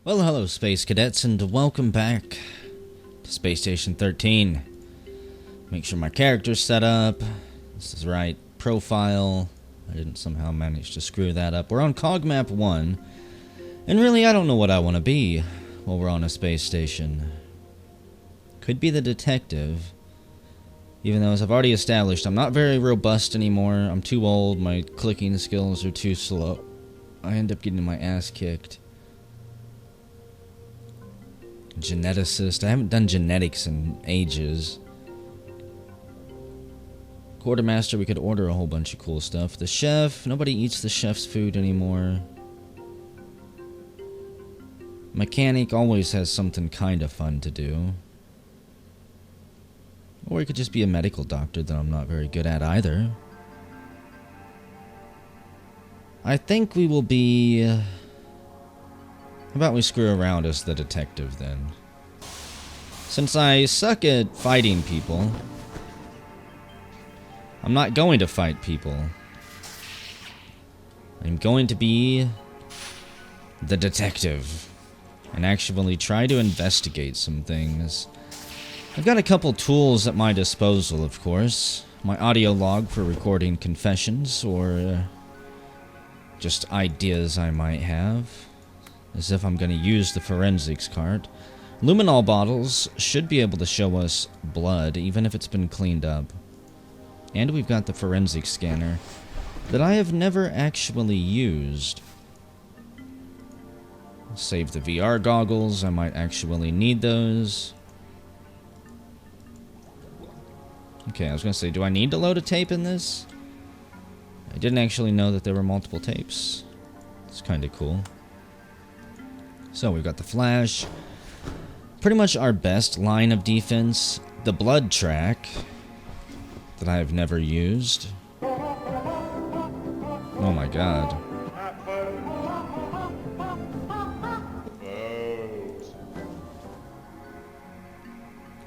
Well, hello Space Cadets, and welcome back to Space Station 13. Make sure my character's set up. This is right profile. I didn't somehow manage to screw that up. We're on Cog Map 1, and really I don't know what I want to be while we're on a space station. Could be the detective, even though as I've already established, I'm not very robust anymore. I'm too old, my clicking skills are too slow. I end up getting my ass kicked. Geneticist. I haven't done genetics in ages. Quartermaster, we could order a whole bunch of cool stuff. The chef. Nobody eats the chef's food anymore. Mechanic always has something kind of fun to do. Or he could just be a medical doctor that I'm not very good at either. I think we will be... How about we screw around as the detective, then? Since I suck at fighting people, I'm not going to fight people. I'm going to be the detective and actually try to investigate some things. I've got a couple tools at my disposal, of course. My audio log for recording confessions or just ideas I might have. As if I'm going to use the forensics cart. Luminol bottles should be able to show us blood, even if it's been cleaned up. And we've got the forensic scanner that I have never actually used. Save the VR goggles. I might actually need those. Okay, I was going to say, do I need to load a tape in this? I didn't actually know that there were multiple tapes. It's kind of cool. So we've got the flash. Pretty much our best line of defense. The blood track that I have never used. Oh my god.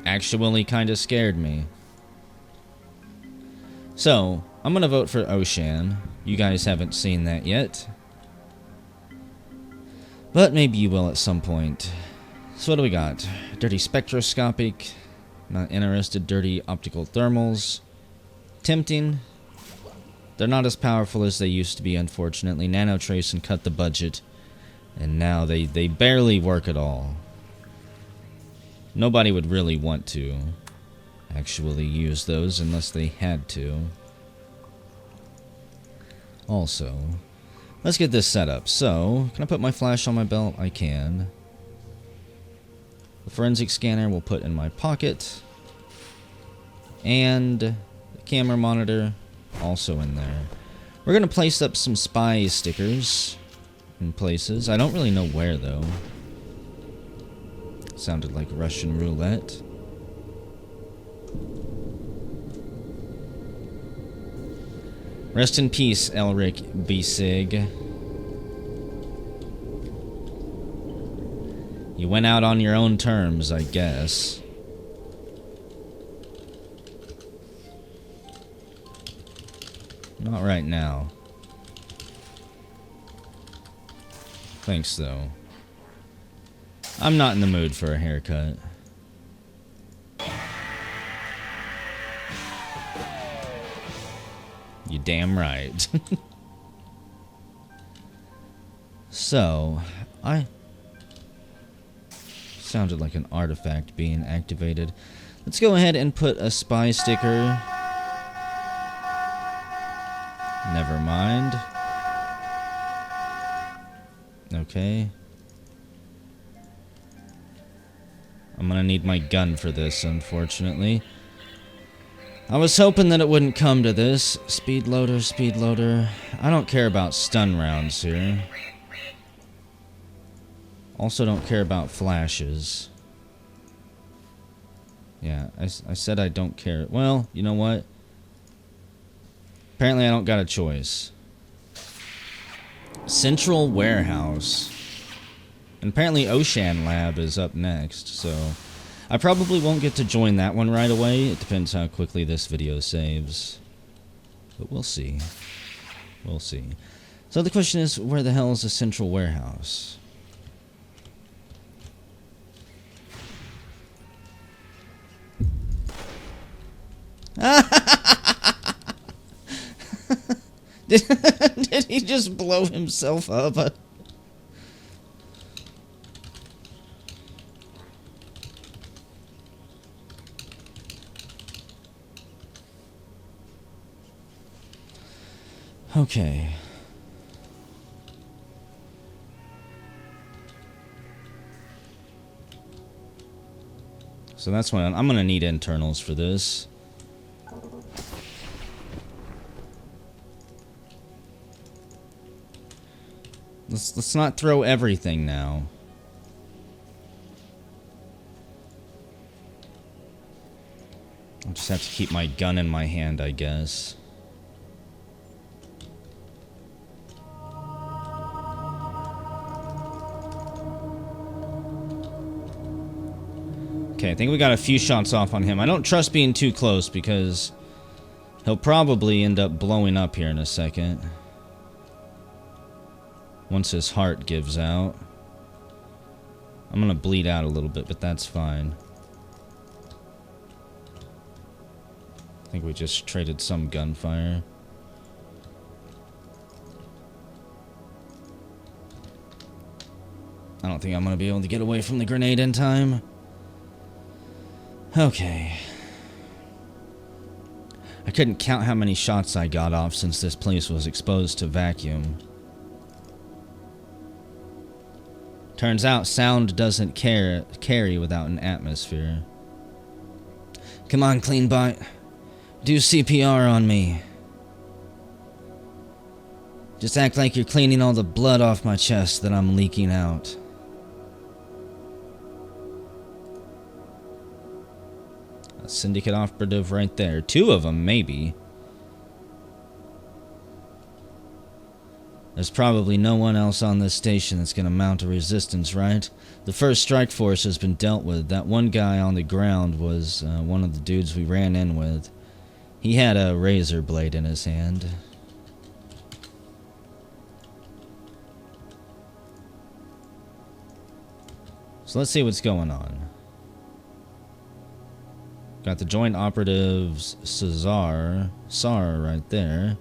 Actually kind of scared me. So, I'm gonna vote for Ocean. You guys haven't seen that yet. But maybe you will at some point. So what do we got? Dirty spectroscopic. Not interested. Dirty optical thermals. Tempting. They're not as powerful as they used to be, unfortunately. Nanotrace and cut the budget. And now they barely work at all. Nobody would really want to actually use those unless they had to. Also... Let's get this set up. So, can I put my flash on my belt? I can. The forensic scanner we'll put in my pocket. And the camera monitor also in there. We're going to place up some spy stickers in places. I don't really know where, though. Sounded like Russian roulette. Rest in peace, Elric B. Sig. You went out on your own terms, I guess. Not right now. Thanks, though. I'm not in the mood for a haircut. You damn right. So, I sounded like an artifact being activated. Let's go ahead and put a spy sticker. Never mind. Okay. I'm gonna need my gun for this, unfortunately. I was hoping that it wouldn't come to this. Speed loader, speed loader. I don't care about stun rounds here. Also don't care about flashes. Yeah, I said I don't care. Well, you know what? Apparently I don't got a choice. Central Warehouse. And apparently Ocean Lab is up next, so... I probably won't get to join that one right away. It depends how quickly this video saves. But we'll see. We'll see. So the question is, where the hell is the central warehouse? Did he just blow himself up? Okay. So that's when I'm gonna need internals for this. Let's not throw everything now. I'll just have to keep my gun in my hand, I guess. Okay, I think we got a few shots off on him. I don't trust being too close because he'll probably end up blowing up here in a second. Once his heart gives out. I'm gonna bleed out a little bit, but that's fine. I think we just traded some gunfire. I don't think I'm gonna be able to get away from the grenade in time. Okay. I couldn't count how many shots I got off since this place was exposed to vacuum. Turns out sound doesn't carry without an atmosphere. Come on, Cleanbot. Do CPR on me. Just act like you're cleaning all the blood off my chest that I'm leaking out. A Syndicate operative right there. 2 of them, maybe. There's probably no one else on this station that's gonna mount a resistance, right? The first strike force has been dealt with. That one guy on the ground was one of the dudes we ran in with. He had a razor blade in his hand. So let's see what's going on. Got the joint operatives SAR right there.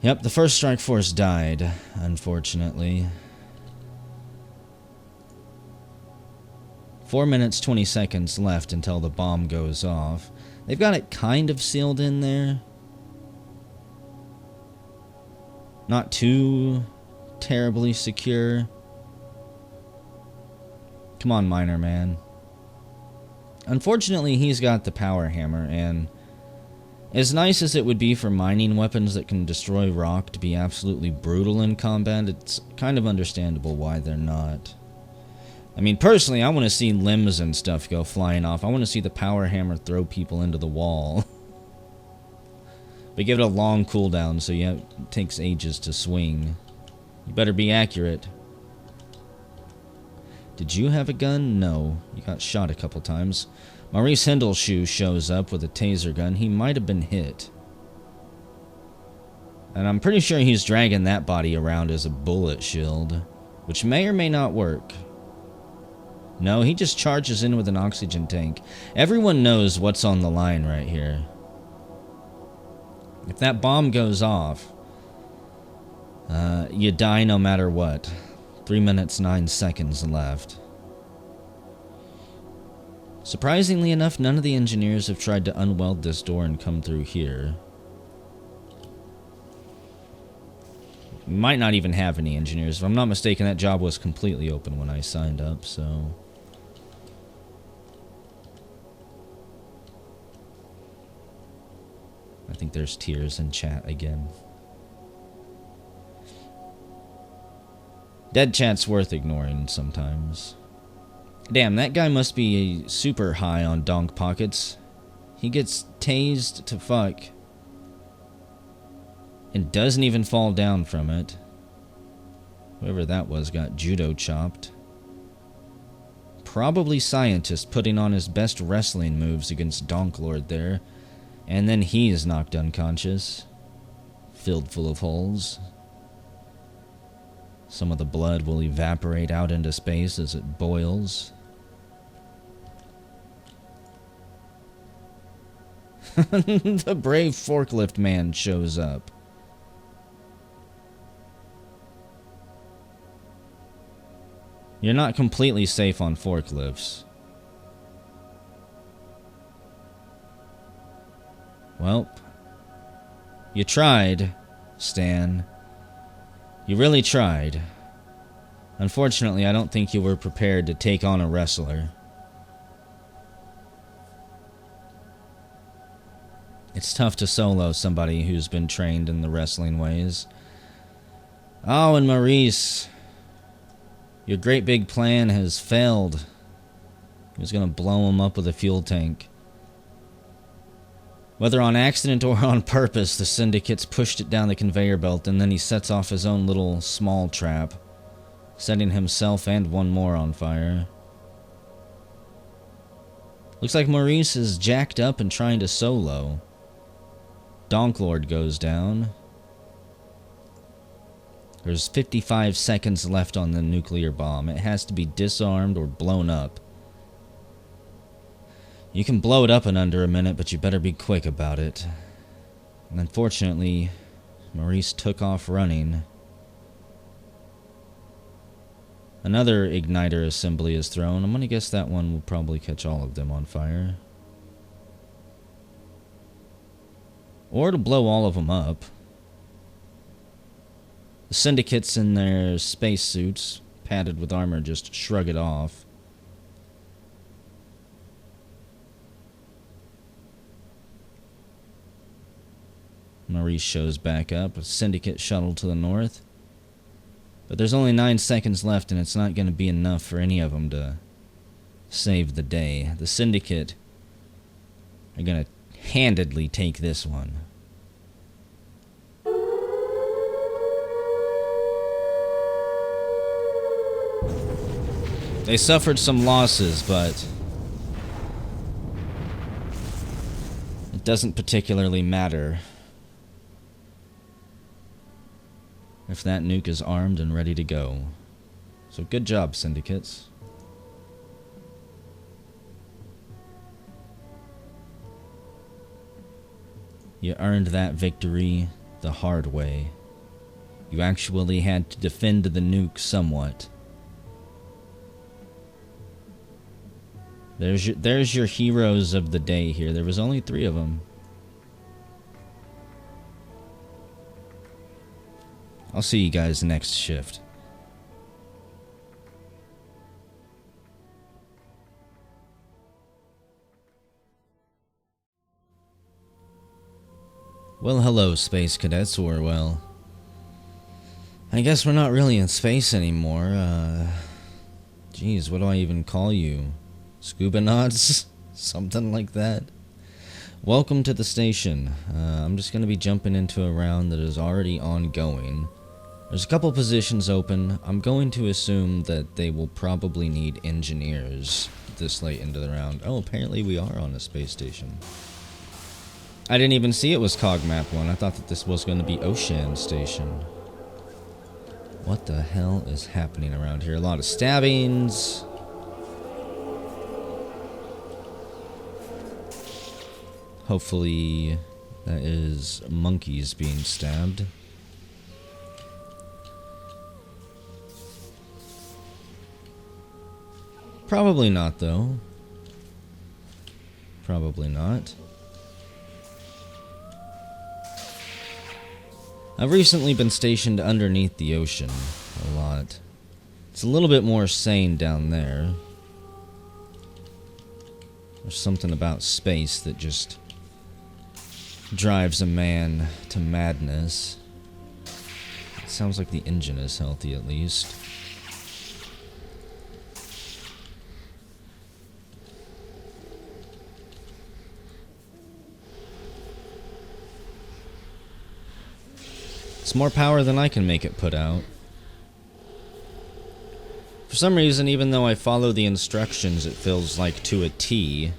Yep, the first strike force died, unfortunately. 4 minutes, 20 seconds left until the bomb goes off. They've got it kind of sealed in there. Not too terribly secure. Come on, miner man. Unfortunately, he's got the power hammer, and as nice as it would be for mining weapons that can destroy rock to be absolutely brutal in combat, it's kind of understandable why they're not. I mean, personally, I want to see limbs and stuff go flying off. I want to see the power hammer throw people into the wall. But give it a long cooldown, so it takes ages to swing. You better be accurate. Did you have a gun? No. You got shot a couple times. Maurice Hindleshoe shows up with a taser gun. He might have been hit. And I'm pretty sure he's dragging that body around as a bullet shield, which may or may not work. No, he just charges in with an oxygen tank. Everyone knows what's on the line right here. If that bomb goes off, you die no matter what. 3 minutes, 9 seconds left. Surprisingly enough, none of the engineers have tried to unweld this door and come through here. Might not even have any engineers. If I'm not mistaken, that job was completely open when I signed up, so... I think there's tears in chat again. Dead chat's worth ignoring sometimes. Damn, that guy must be super high on donk pockets. He gets tased to fuck. And doesn't even fall down from it. Whoever that was got judo chopped. Probably scientist putting on his best wrestling moves against Donk Lord there. And then he is knocked unconscious. Filled full of holes. Some of the blood will evaporate out into space as it boils. The brave forklift man shows up. You're not completely safe on forklifts. Well, you tried, Stan. You really tried. Unfortunately, I don't think you were prepared to take on a wrestler. It's tough to solo somebody who's been trained in the wrestling ways. Oh, and Maurice, your great big plan has failed. He was gonna blow him up with a fuel tank. Whether on accident or on purpose, the Syndicate's pushed it down the conveyor belt, and then he sets off his own little small trap, setting himself and one more on fire. Looks like Maurice is jacked up and trying to solo. Donklord goes down. There's 55 seconds left on the nuclear bomb. It has to be disarmed or blown up. You can blow it up in under a minute, but you better be quick about it. And unfortunately, Maurice took off running. Another igniter assembly is thrown. I'm gonna guess that one will probably catch all of them on fire. Or it'll blow all of them up. The Syndicates in their spacesuits, padded with armor, just shrug it off. Maurice shows back up. A Syndicate shuttle to the north. But there's only 9 seconds left, and it's not going to be enough for any of them to save the day. The Syndicate are going to handedly take this one. They suffered some losses, but it doesn't particularly matter if that nuke is armed and ready to go. So good job, Syndicates. You earned that victory the hard way. You actually had to defend the nuke somewhat. There's your heroes of the day here. There was only 3 of them. I'll see you guys next shift. Well, hello, space cadets, or well, I guess we're not really in space anymore. Geez, what do I even call you? Scuba nods? Something like that. Welcome to the station. I'm just going to be jumping into a round that is already ongoing. There's a couple positions open. I'm going to assume that they will probably need engineers this late into the round. Oh, apparently we are on a space station. I didn't even see it was Cogmap 1. I thought that this was going to be Ocean Station. What the hell is happening around here? A lot of stabbings. Hopefully that is monkeys being stabbed. Probably not, though. Probably not. I've recently been stationed underneath the ocean a lot. It's a little bit more sane down there. There's something about space that just drives a man to madness. It sounds like the engine is healthy, at least. It's more power than I can make it put out. For some reason, even though I follow the instructions, it feels like to a T.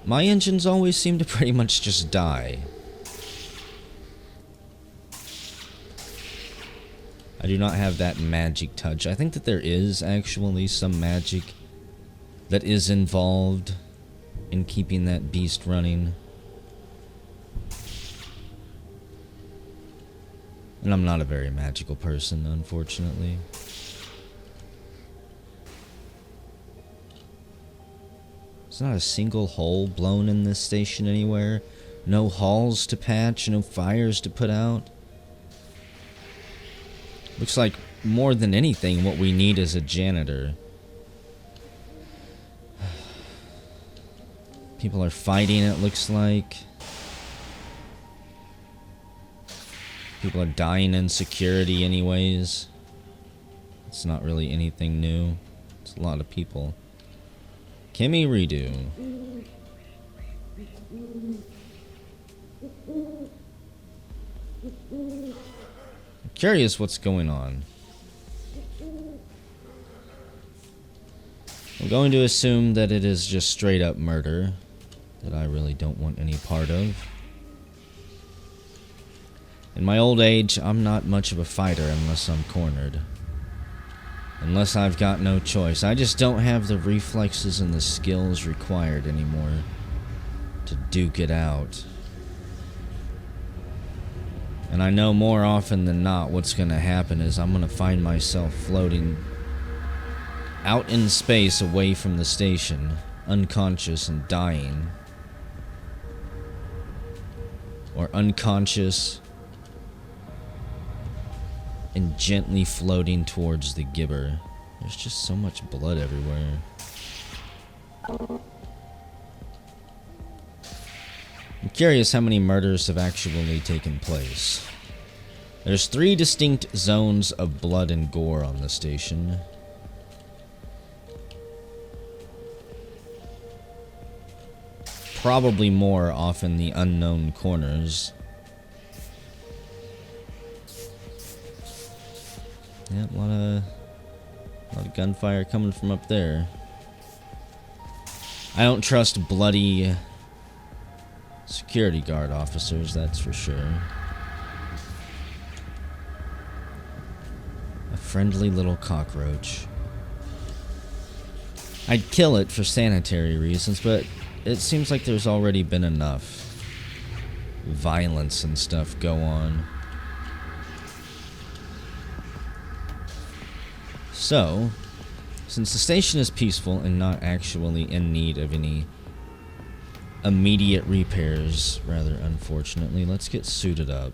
My engines always seem to pretty much just die. I do not have that magic touch. I think that there is actually some magic that is involved in keeping that beast running. And I'm not a very magical person, unfortunately. There's not a single hole blown in this station anywhere. No halls to patch, no fires to put out. Looks like more than anything what we need is a janitor. People are fighting, it looks like. People are dying in security anyways. It's not really anything new. It's a lot of people. Kimmy redo. I'm curious what's going on. I'm going to assume that it is just straight up murder that I really don't want any part of. In my old age, I'm not much of a fighter unless I'm cornered. Unless I've got no choice. I just don't have the reflexes and the skills required anymore to duke it out. And I know more often than not what's going to happen is I'm going to find myself floating out in space away from the station, unconscious and dying. Or unconscious and gently floating towards the gibber. There's just so much blood everywhere. I'm curious how many murders have actually taken place. There's 3 distinct zones of blood and gore on the station. Probably more off in the unknown corners. Yeah, a lot of gunfire coming from up there. I don't trust bloody security guard officers, that's for sure. A friendly little cockroach. I'd kill it for sanitary reasons, but it seems like there's already been enough violence and stuff go on. So, since the station is peaceful and not actually in need of any immediate repairs, rather unfortunately, let's get suited up.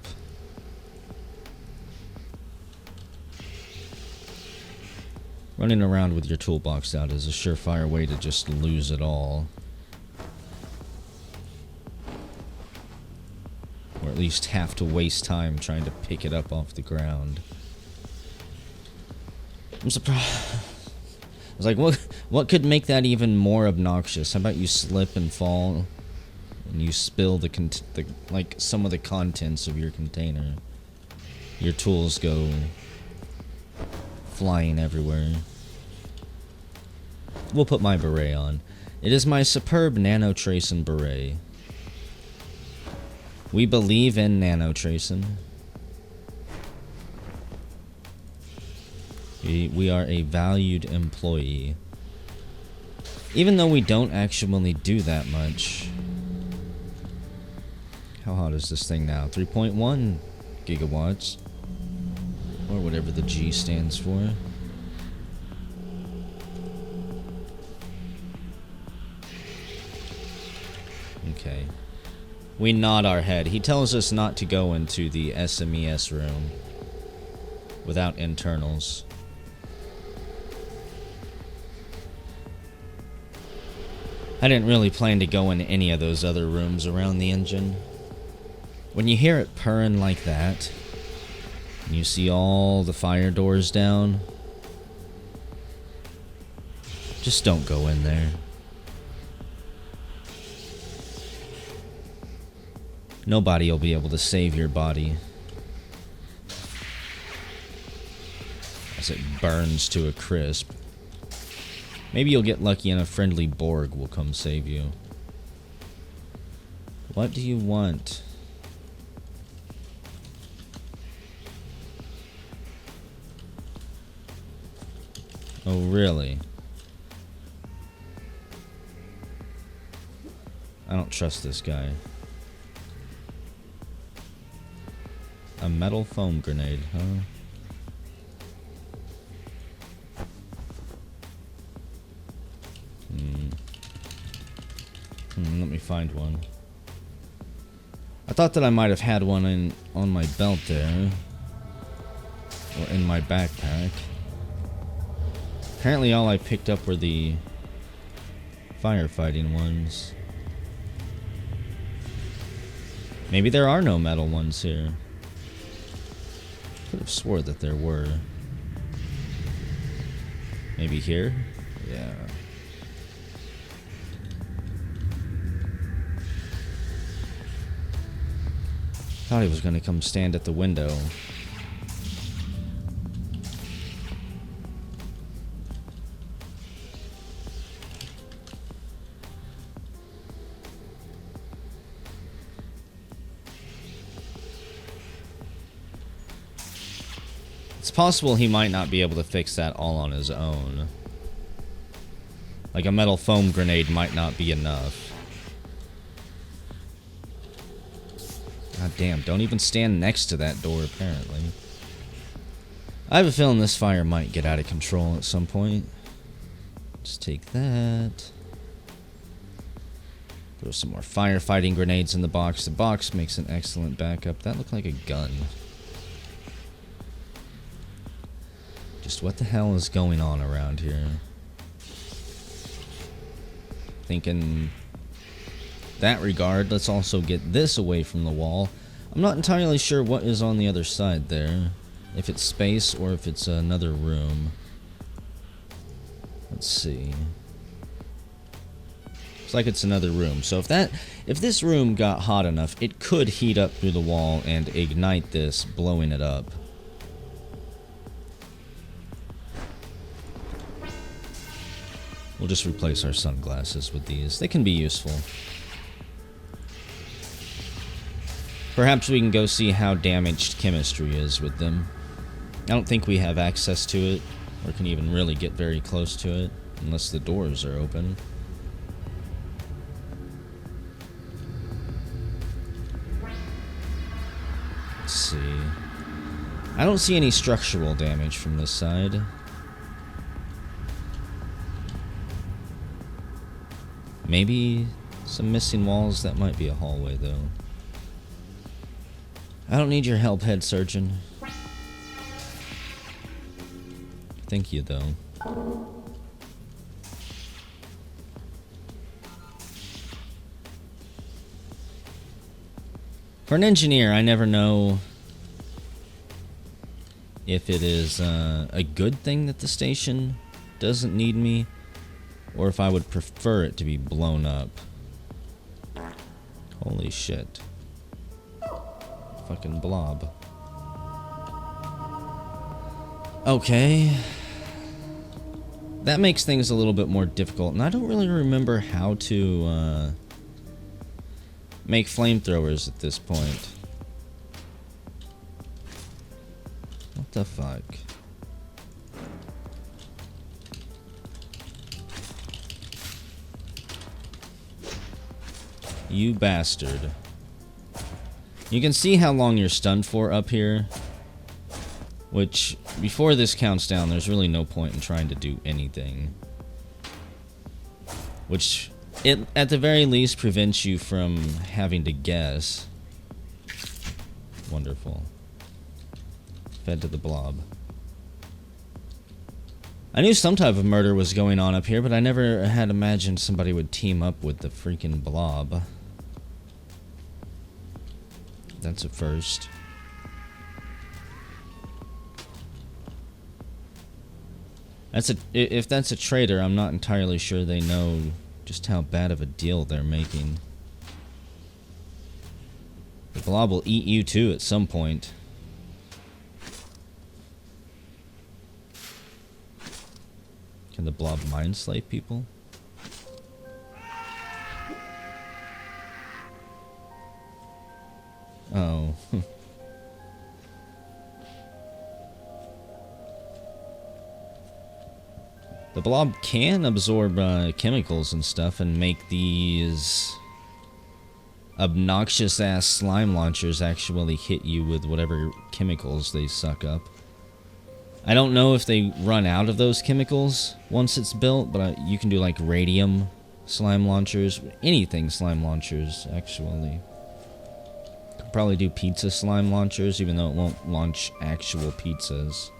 Running around with your toolbox out is a surefire way to just lose it all. Or at least have to waste time trying to pick it up off the ground. I'm surprised. I was like, what could make that even more obnoxious? How about you slip and fall and you spill like some of the contents of your container? Your tools go flying everywhere. We'll put my beret on. It is my superb nanotracin beret. We believe in nanotracin. We are a valued employee. Even though we don't actually do that much. How hot is this thing now? 3.1 gigawatts. Or whatever the G stands for. Okay. We nod our head. He tells us not to go into the SMES room without internals. I didn't really plan to go in any of those other rooms around the engine. When you hear it purring like that, and you see all the fire doors down, just don't go in there. Nobody will be able to save your body as it burns to a crisp. Maybe you'll get lucky and a friendly Borg will come save you. What do you want? Oh, really? don't trust this guy. A metal foam grenade, huh? Let me find one. I thought that I might have had one on my belt there. Or in my backpack. Apparently all I picked up were the firefighting ones. Maybe there are no metal ones here. Could have swore that there were. Maybe here? Yeah. Thought he was gonna come stand at the window. It's possible he might not be able to fix that all on his own. Like a metal foam grenade might not be enough. God damn, don't even stand next to that door, apparently. I have a feeling this fire might get out of control at some point. Just take that. Throw some more firefighting grenades in the box. The box makes an excellent backup. That looked like a gun. Just what the hell is going on around here? Thinking that regard, let's also get this away from the wall. I'm not entirely sure what is on the other side there. If it's space or if it's another room. Let's see. Looks like it's another room. So if this room got hot enough, it could heat up through the wall and ignite this, blowing it up. We'll just replace our sunglasses with these. They can be useful. Perhaps we can go see how damaged chemistry is with them. I don't think we have access to it, or can even really get very close to it, unless the doors are open. Let's see. I don't see any structural damage from this side. Maybe some missing walls. That might be a hallway, though. I don't need your help, head surgeon. Thank you, though. For an engineer, I never know if it is a good thing that the station doesn't need me, or if I would prefer it to be blown up. Holy shit. Fucking blob. Okay. That makes things a little bit more difficult, and I don't really remember how to make flamethrowers at this point. What the fuck? You bastard. You can see how long you're stunned for up here. Which, before this counts down, there's really no point in trying to do anything. Which, it at the very least prevents you from having to guess. Wonderful. Fed to the blob. I knew some type of murder was going on up here, but I never had imagined somebody would team up with the freaking blob. That's a first. If that's a traitor, I'm not entirely sure they know just how bad of a deal they're making. The blob will eat you too at some point. Can the blob mind slave people? Oh. The blob can absorb chemicals and stuff and make these obnoxious ass slime launchers actually hit you with whatever chemicals they suck up. I don't know if they run out of those chemicals once it's built, but you can do like radium slime launchers, anything slime launchers, actually. Could probably do pizza slime launchers, even though it won't launch actual pizzas.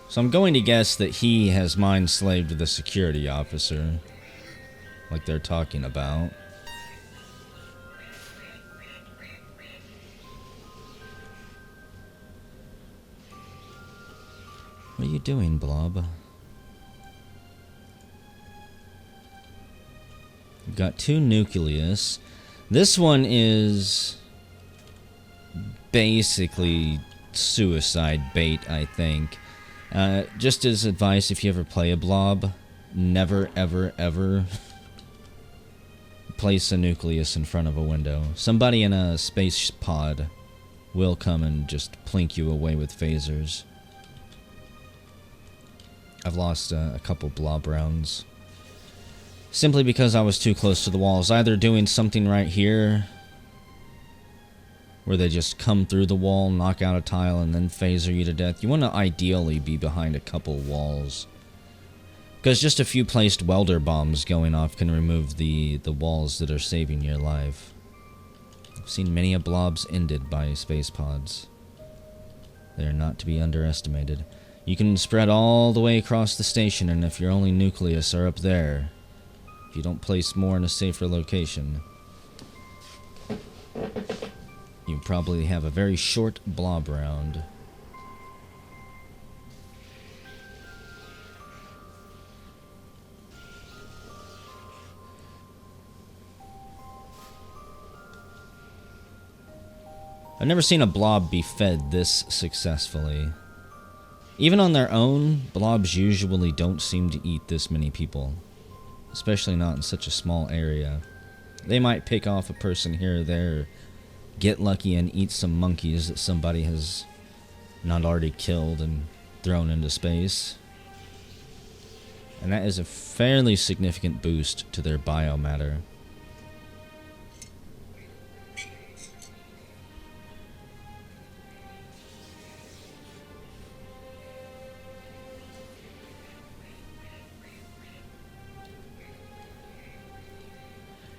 So I'm going to guess that he has mind-slaved the security officer, like they're talking about. What are you doing, Blob? We've got 2 nucleus. This one is basically suicide bait, I think. Just as advice, if you ever play a blob, never, ever, ever place a nucleus in front of a window. Somebody in a space pod will come and just plink you away with phasers. I've lost a couple blob rounds. Simply because I was too close to the walls. Either doing something right here, where they just come through the wall, knock out a tile, and then phaser you to death. You want to ideally be behind a couple walls, because just a few placed welder bombs going off can remove the walls that are saving your life. I've seen many a blobs ended by space pods. They are not to be underestimated. You can spread all the way across the station, and if your only nucleus are up there, if you don't place more in a safer location, you probably have a very short blob round. I've never seen a blob be fed this successfully. Even on their own, blobs usually don't seem to eat this many people. Especially not in such a small area. They might pick off a person here or there, get lucky and eat some monkeys that somebody has not already killed and thrown into space. And that is a fairly significant boost to their biomatter.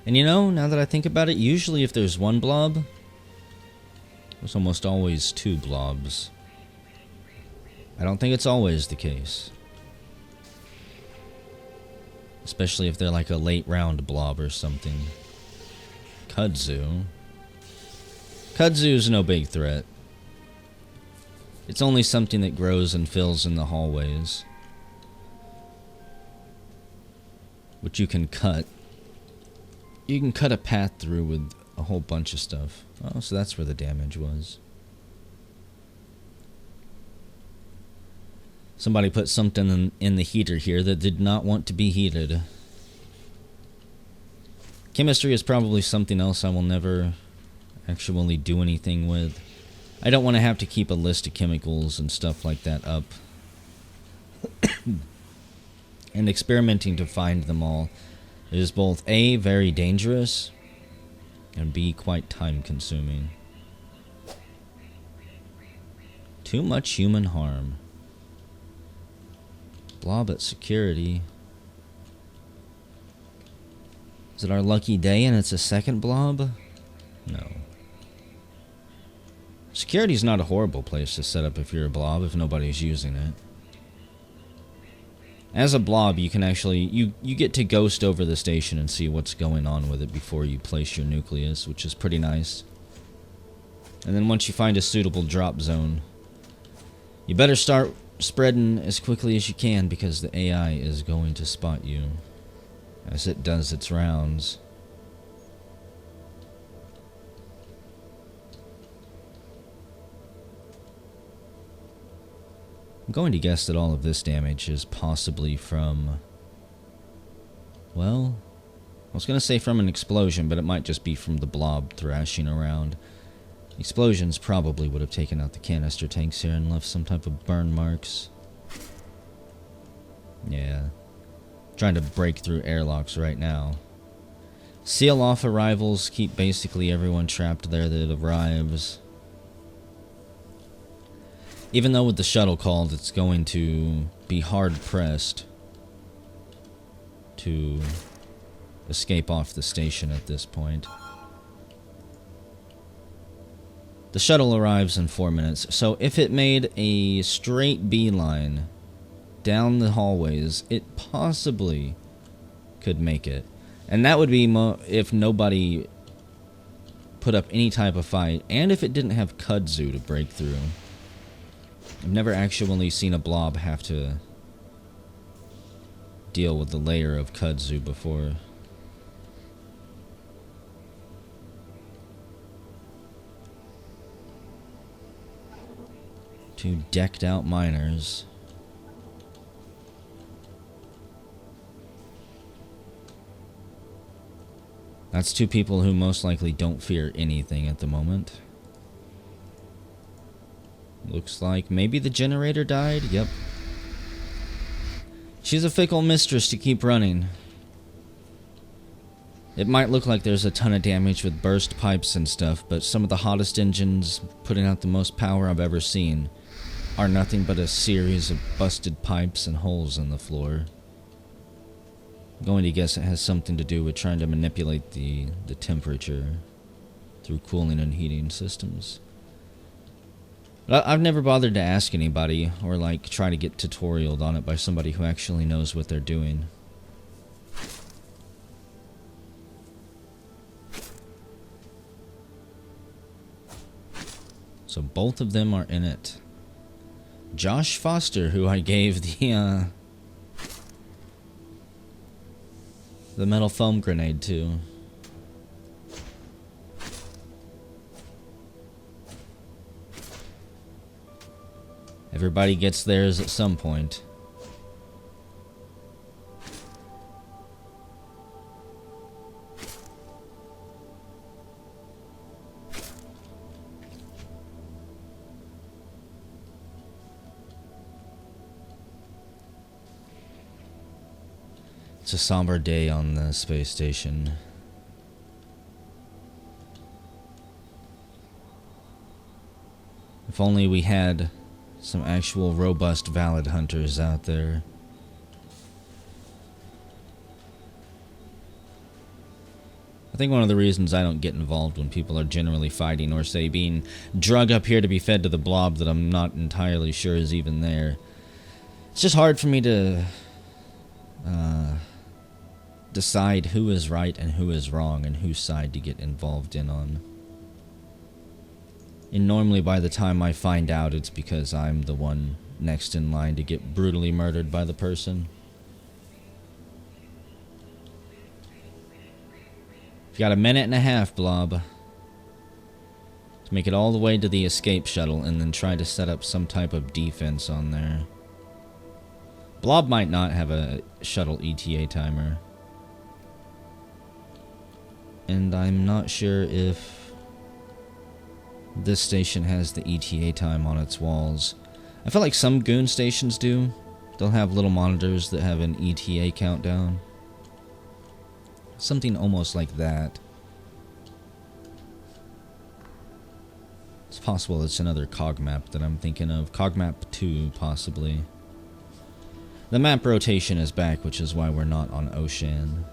And you know, now that I think about it, usually if there's one blob, there's almost always 2 blobs. I don't think it's always the case. Especially if they're like a late round blob or something. Kudzu. Kudzu's no big threat. It's only something that grows and fills in the hallways, which you can cut. You can cut a path through with a whole bunch of stuff. Oh, so that's where the damage was. Somebody put something in the heater here that did not want to be heated. Chemistry is probably something else I will never actually do anything with. I don't want to have to keep a list of chemicals and stuff like that up. And experimenting to find them all is both A, very dangerous, and B, quite time-consuming. Too much human harm. Blob at security. Is it our lucky day and it's a second blob? No. Security's not a horrible place to set up if you're a blob, if nobody's using it. As a blob, you can actually, you get to ghost over the station and see what's going on with it before you place your nucleus, which is pretty nice. And then once you find a suitable drop zone, you better start spreading as quickly as you can, because the AI is going to spot you as it does its rounds. I'm going to guess that all of this damage is possibly from, well, I was going to say from an explosion, but it might just be from the blob thrashing around. Explosions probably would have taken out the canister tanks here and left some type of burn marks. Yeah. Trying to break through airlocks right now. Seal off arrivals, keep basically everyone trapped there that arrives. Even though with the shuttle called, it's going to be hard-pressed to escape off the station at this point. The shuttle arrives in 4 minutes, so if it made a straight beeline down the hallways, it possibly could make it. And that would be if nobody put up any type of fight, and if it didn't have kudzu to break through. I've never actually seen a blob have to deal with the layer of kudzu before. Two decked out miners. That's two people who most likely don't fear anything at the moment. Looks like maybe the generator died. Yep. She's a fickle mistress to keep running. It might look like there's a ton of damage with burst pipes and stuff, but some of the hottest engines putting out the most power I've ever seen are nothing but a series of busted pipes and holes in the floor. I'm going to guess it has something to do with trying to manipulate the temperature through cooling and heating systems. But I've never bothered to ask anybody or like try to get tutorialed on it by somebody who actually knows what they're doing. So both of them are in it. Josh Foster, who I gave the metal foam grenade to. Everybody gets theirs at some point. It's a somber day on the space station. If only we had some actual robust valid hunters out there. I think one of the reasons I don't get involved when people are generally fighting or say being drug up here to be fed to the blob that I'm not entirely sure is even there. It's just hard for me to decide who is right and who is wrong and whose side to get involved in on. And normally by the time I find out, it's because I'm the one next in line to get brutally murdered by the person. You've got a minute and a half, Blob, to make it all the way to the escape shuttle and then try to set up some type of defense on there. Blob might not have a shuttle ETA timer. And I'm not sure if this station has the ETA time on its walls. I feel like some goon stations do. They'll have little monitors that have an ETA countdown. Something almost like that. It's possible it's another cog map that I'm thinking of. Cog map 2, possibly. The map rotation is back, which is why we're not on Ocean.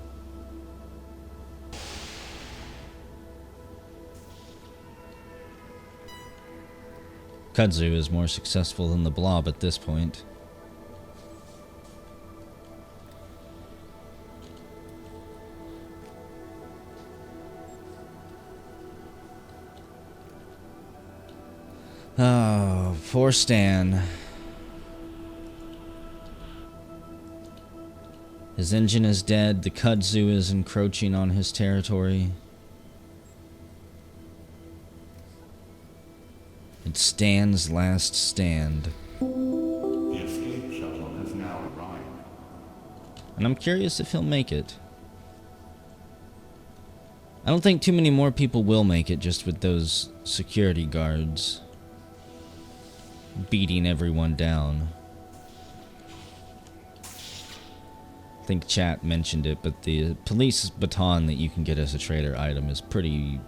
Kudzu is more successful than the Blob at this point. Oh, poor Stan. His engine is dead, the kudzu is encroaching on his territory. It's Stan's last stand. The escape shuttle has now arrived. And I'm curious if he'll make it. I don't think too many more people will make it just with those security guards beating everyone down. I think chat mentioned it, but the police baton that you can get as a trader item is pretty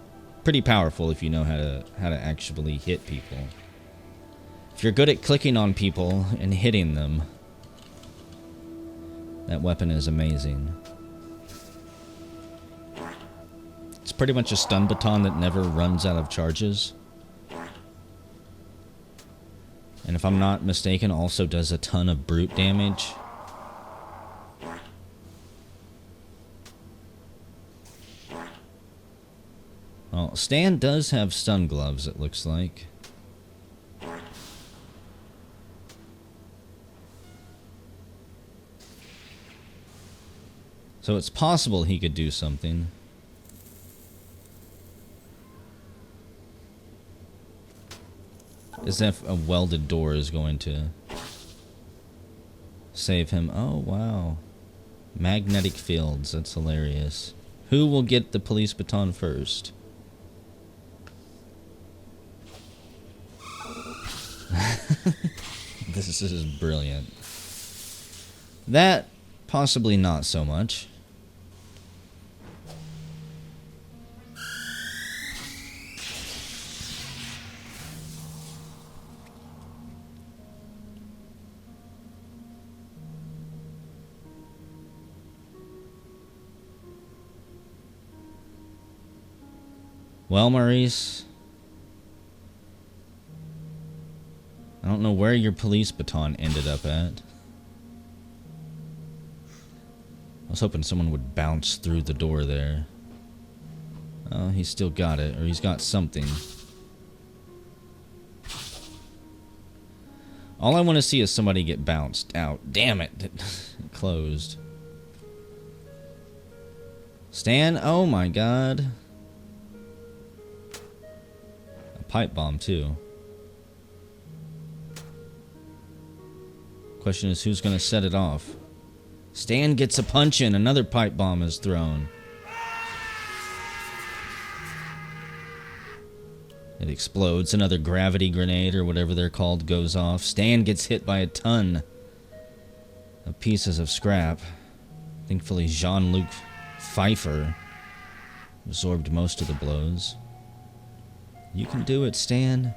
powerful if you know how to actually hit people. If you're good at clicking on people and hitting them, that weapon is amazing. It's pretty much a stun baton that never runs out of charges. And if I'm not mistaken, also does a ton of brute damage. Well, Stan does have stun gloves, it looks like. So it's possible he could do something. As if a welded door is going to save him. Oh, wow. Magnetic fields, that's hilarious. Who will get the police baton first? This is brilliant. That, possibly not so much. Well, Maurice, I don't know where your police baton ended up at. I was hoping someone would bounce through the door there. Oh, he's still got it, or he's got something. All I want to see is somebody get bounced out. Damn it, it closed. Stan, oh my god. Pipe bomb too. Question is, who's gonna set it off? Stan gets a punch in. Another pipe bomb is thrown. It explodes. Another gravity grenade or whatever they're called goes off. Stan gets hit by a ton of pieces of scrap. Thankfully, Jean-Luc Pfeiffer absorbed most of the blows. You can do it, Stan.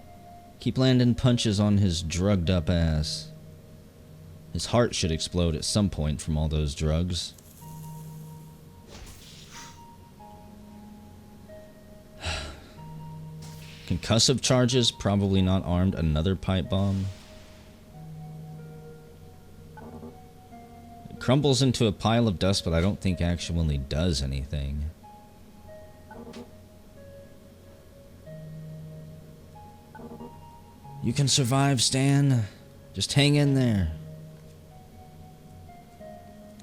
Keep landing punches on his drugged up ass. His heart should explode at some point from all those drugs. Concussive charges, probably not armed. Another pipe bomb. It crumbles into a pile of dust, but I don't think actually does anything. You can survive, Stan. Just hang in there.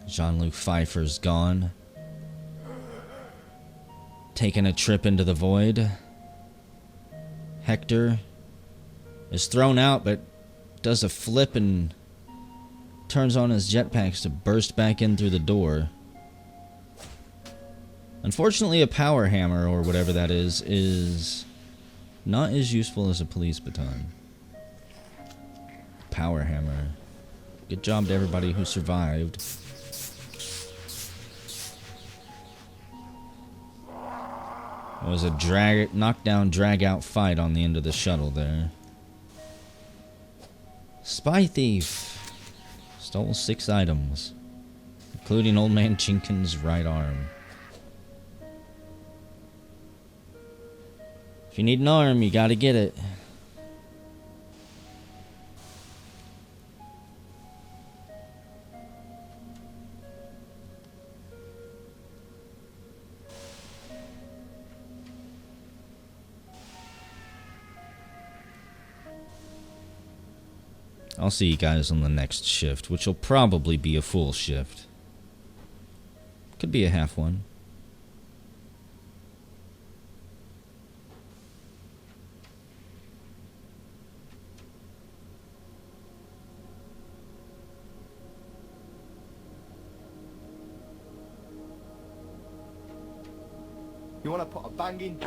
Jean-Luc Pfeiffer's gone. Taking a trip into the void. Hector is thrown out, but does a flip and turns on his jetpacks to burst back in through the door. Unfortunately, a power hammer, or whatever that is not as useful as a police baton. Power hammer. Good job to everybody who survived. It was a knockdown, drag-out fight on the end of the shuttle there. Spy thief. Stole 6 items, including Old Man Jenkins' right arm. If you need an arm, you gotta get it. I'll see you guys on the next shift, which will probably be a full shift. Could be a half one. You want to put a banging